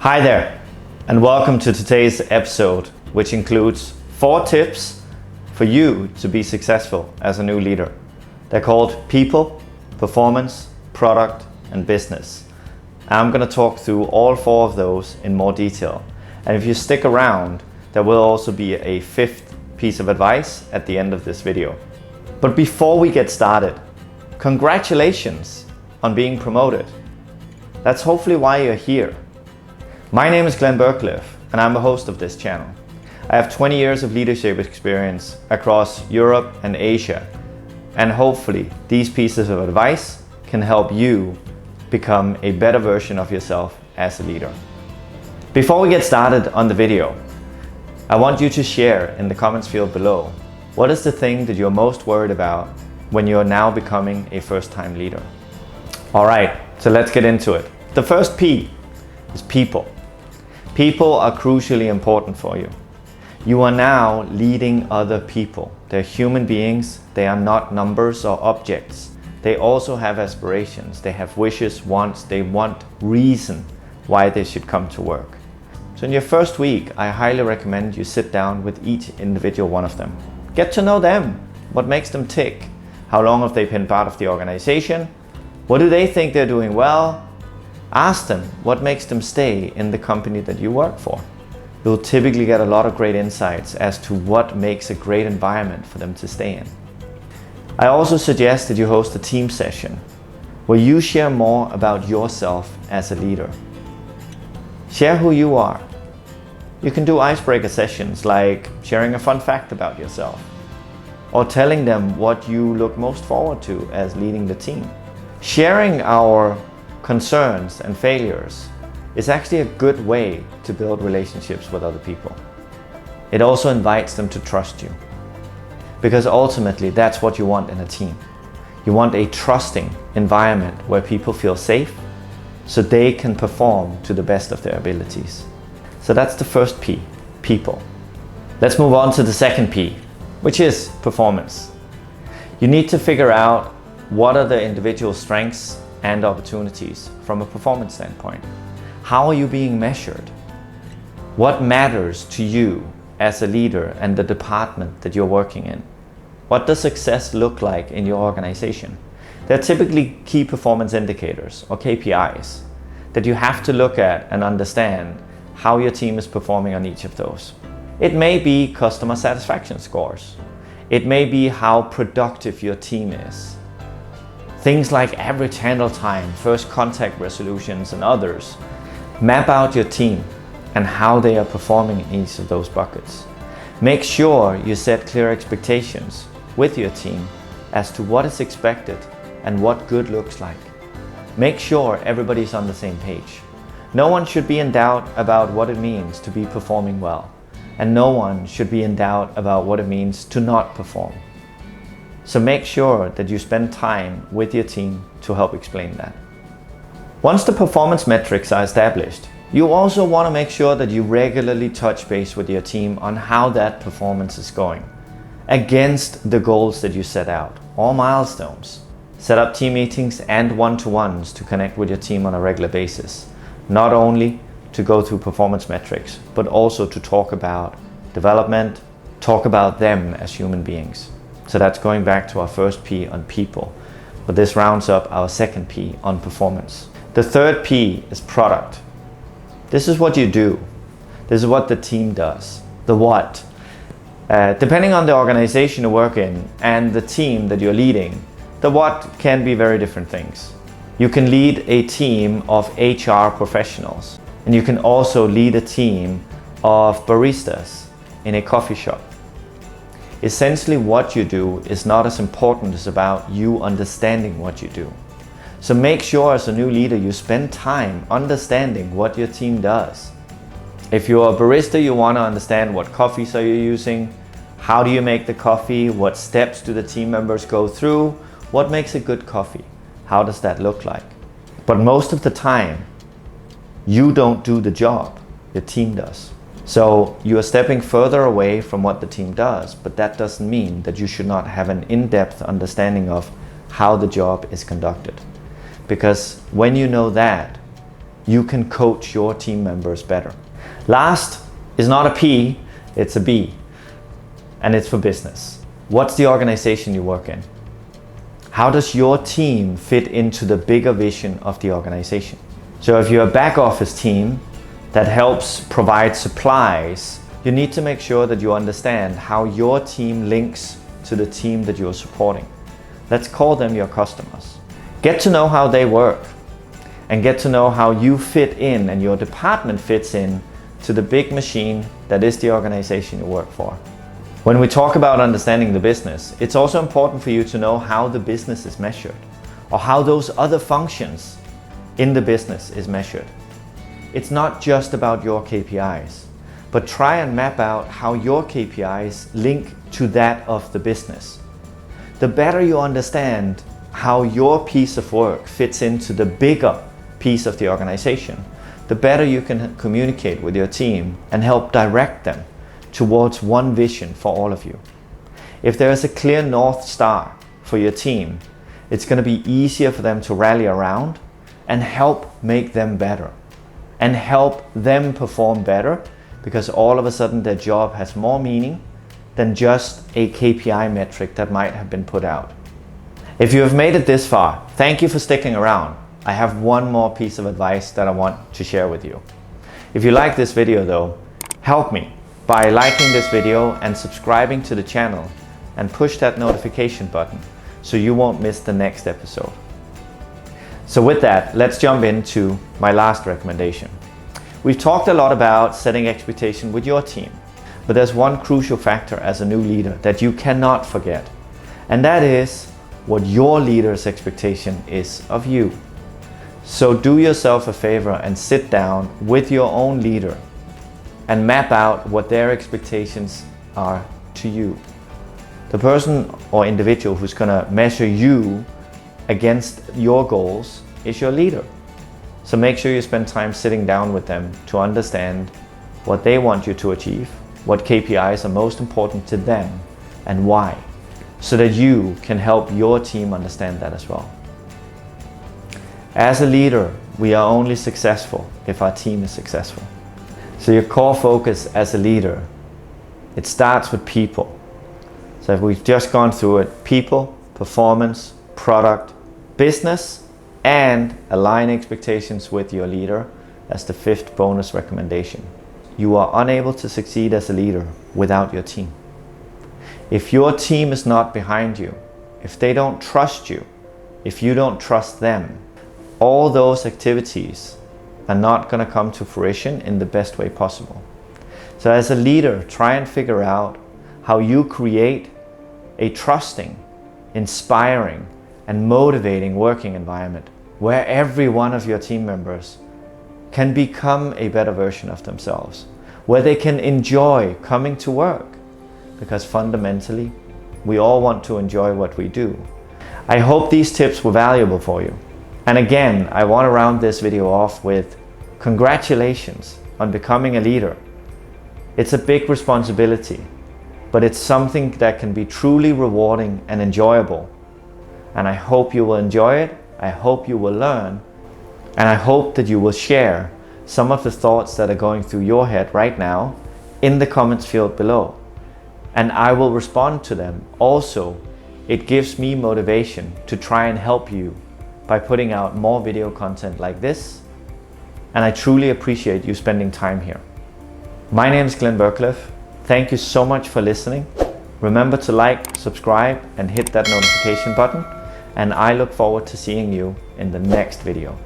Hi there, and welcome to today's episode, which includes 4 tips for you to be successful as a new leader. They're called People, Performance, Product, and Business. I'm going to talk through all 4 of those in more detail. And if you stick around, there will also be a 5th piece of advice at the end of this video. But before we get started, congratulations on being promoted. That's hopefully why you're here. My name is Glenn Berkliff, and I'm the host of this channel. I have 20 years of leadership experience across Europe and Asia, and hopefully these pieces of advice can help you become a better version of yourself as a leader. Before we get started on the video, I want you to share in the comments field below, what is the thing that you're most worried about when you're now becoming a first-time leader? All right, so let's get into it. The first P is people. People are crucially important for you. You are now leading other people. They're human beings. They are not numbers or objects. They also have aspirations. They have wishes, wants. They want reason why they should come to work. So in your first week, I highly recommend you sit down with each individual one of them. Get to know them. What makes them tick? How long have they been part of the organization? What do they think they're doing well? Ask them what makes them stay in the company that you work for. You'll typically get a lot of great insights as to what makes a great environment for them to stay in. I also suggest that you host a team session where you share more about yourself as a leader. Share who you are. You can do icebreaker sessions like sharing a fun fact about yourself or telling them what you look most forward to as leading the team. Sharing our concerns and failures is actually a good way to build relationships with other people. It also invites them to trust you, because ultimately that's what you want in a team. You want a trusting environment where people feel safe so they can perform to the best of their abilities. So that's the first P, people. Let's move on to the second P, which is performance. You need to figure out what are the individual strengths and opportunities from a performance standpoint. How are you being measured? What matters to you as a leader and the department that you're working in? What does success look like in your organization? There are typically key performance indicators or KPIs that you have to look at and understand how your team is performing on each of those. It may be customer satisfaction scores. It may be how productive your team is. Things like average handle time, first contact resolutions, and others. Map out your team and how they are performing in each of those buckets. Make sure you set clear expectations with your team as to what is expected and what good looks like. Make sure everybody's on the same page. No one should be in doubt about what it means to be performing well, and no one should be in doubt about what it means to not perform. So make sure that you spend time with your team to help explain that. Once the performance metrics are established, you also want to make sure that you regularly touch base with your team on how that performance is going against the goals that you set out, or milestones. Set up team meetings and one-to-ones to connect with your team on a regular basis, not only to go through performance metrics, but also to talk about development, talk about them as human beings. So that's going back to our first P on people, but this rounds up our second P on performance. The third P is product. This is what you do. This is what the team does. The what. Depending on the organization you work in and the team that you're leading, the what can be very different things. You can lead a team of HR professionals, and you can also lead a team of baristas in a coffee shop. Essentially, what you do is not as important as about you understanding what you do. So make sure as a new leader you spend time understanding what your team does. If you're a barista, you want to understand what coffees are you using, how do you make the coffee, what steps do the team members go through, what makes a good coffee, how does that look like. But most of the time, you don't do the job, your team does. So you are stepping further away from what the team does, but that doesn't mean that you should not have an in-depth understanding of how the job is conducted. Because when you know that, you can coach your team members better. Last is not a P, it's a B, and it's for business. What's the organization you work in? How does your team fit into the bigger vision of the organization? So if you're a back office team that helps provide supplies, you need to make sure that you understand how your team links to the team that you're supporting. Let's call them your customers. Get to know how they work and get to know how you fit in and your department fits in to the big machine that is the organization you work for. When we talk about understanding the business, it's also important for you to know how the business is measured or how those other functions in the business is measured. It's not just about your KPIs, but try and map out how your KPIs link to that of the business. The better you understand how your piece of work fits into the bigger piece of the organization, the better you can communicate with your team and help direct them towards one vision for all of you. If there is a clear North Star for your team, it's going to be easier for them to rally around and help make them better and help them perform better, because all of a sudden their job has more meaning than just a KPI metric that might have been put out. If you have made it this far, thank you for sticking around. I have one more piece of advice that I want to share with you. If you like this video though, help me by liking this video and subscribing to the channel and push that notification button so you won't miss the next episode. So with that, let's jump into my last recommendation. We've talked a lot about setting expectation with your team, but there's one crucial factor as a new leader that you cannot forget, and that is what your leader's expectation is of you. So do yourself a favor and sit down with your own leader and map out what their expectations are to you. The person or individual who's going to measure you against your goals is your leader. So make sure you spend time sitting down with them to understand what they want you to achieve, what KPIs are most important to them, and why, so that you can help your team understand that as well. As a leader, we are only successful if our team is successful. So your core focus as a leader, it starts with people. So if we've just gone through it, people, performance, product, business, and align expectations with your leader. That's the 5th bonus recommendation. You are unable to succeed as a leader without your team. If your team is not behind you, if they don't trust you, if you don't trust them, all those activities are not going to come to fruition in the best way possible. So as a leader, try and figure out how you create a trusting, inspiring, and motivating working environment where every one of your team members can become a better version of themselves, where they can enjoy coming to work, because fundamentally we all want to enjoy what we do. I hope these tips were valuable for you. And again, I want to round this video off with congratulations on becoming a leader. It's a big responsibility, but it's something that can be truly rewarding and enjoyable. And I hope you will enjoy it. I hope you will learn. And I hope that you will share some of the thoughts that are going through your head right now in the comments field below. And I will respond to them. Also, it gives me motivation to try and help you by putting out more video content like this. And I truly appreciate you spending time here. My name is Glenn Berkleff. Thank you so much for listening. Remember to like, subscribe, and hit that notification button. And I look forward to seeing you in the next video.